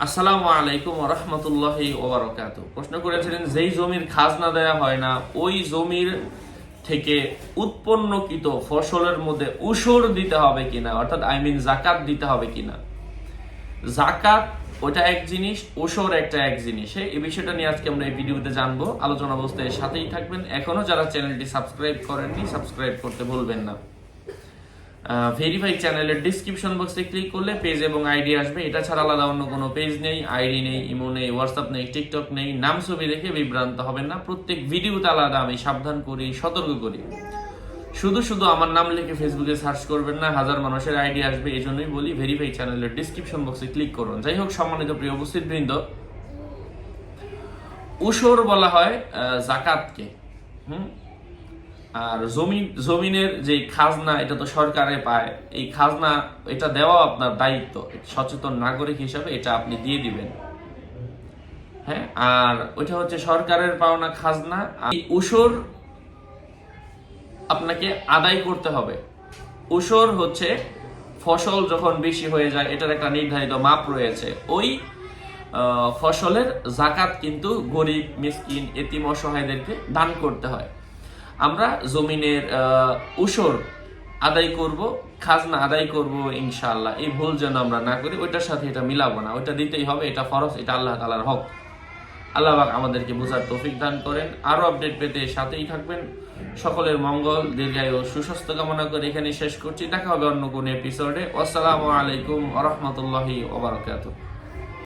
আসসালামু আলাইকুম ওয়া রাহমাতুল্লাহি ওয়া বারাকাতুহু। প্রশ্ন করেছিলেন, যেই জমির খাজনা দেয়া হয় না ওই জমির থেকে উৎপন্নকৃত ফসলের মধ্যে উশর দিতে হবে কিনা, অর্থাৎ জাকাত দিতে হবে কিনা। জাকাত ওটা এক জিনিস, উশর একটা এক জিনিস। এই বিষয়টা নিয়ে আজকে আমরা এই ভিডিওতে জানবো। আলোচনা অবস্থায় সাথেই থাকবেন। এখনো যারা চ্যানেলটি সাবস্ক্রাইব করেননি, সাবস্ক্রাইব করতে ভুলবেন না। ভেরিফাই চ্যানেলের ডিসক্রিপশন বক্সে ক্লিক করলে পেজ এবং আইডি আসবে। এটা ছাড়া আলাদা অন্য কোনো পেজ নেই, আইডি নেই, ইমো নেই, হোয়াটসঅ্যাপ নেই, টিকটক নেই। নাম ছবি দেখে বিভ্রান্ত হবেন না। প্রত্যেক ভিডিওতে আলাদা আমি সাবধান করি, সতর্ক করি। শুধু শুধু আমার নাম লিখে ফেসবুকে সার্চ করবেন না, হাজার মানুষের আইডি আসবে। এই জন্যই বলি ভেরিফাই চ্যানেলের ডিসক্রিপশন বক্সে ক্লিক করুন। যাই হোক, সম্মানিত প্রিয় উপস্থিত বৃন্দ, উশর বলা হয় জাকাতকে। আর জমিনের যে খাজনা, এটা তো সরকারে পায়। এই খাজনা এটা দেওয়া আপনার দায়িত্ব, সচেতন নাগরিক হিসাবে এটা আপনি দিয়ে দিবেন। হ্যাঁ, আর ওইটা হচ্ছে সরকারের পাওনা খাজনা। এই উশর আপনাকে আদায় করতে হবে। উশর হচ্ছে ফসল যখন বেশি হয়ে যায়, এটার একটা নির্ধারিত মাপ রয়েছে। ওই ফসলের জাকাত কিন্তু গরিব, মিসকিন, এতিম, অসহায়দেরকে দান করতে হয়। আমরা জমিনের উশর আদায় করব, খাজনা আদায় করব ইনশাআল্লাহ। এই ভুল যেন আমরা না করি, ওইটার সাথে এটা মিলাবো না। ওইটা দিতেই হবে, এটা ফরজ, এটা আল্লাহ তাআলার হক। আল্লাহ পাক আমাদেরকে বোঝার তৌফিক দান করেন। আরো আপডেট পেতে সাথেই থাকবেন। সকলের মঙ্গল, দীর্ঘায়ু, সুস্বাস্থ্য কামনা করে এখানে শেষ করছি। দেখা হবে অন্য কোনো এপিসোডে। আসসালামু আলাইকুম ওয়া রাহমাতুল্লাহি ওয়া বারাকাতুহু।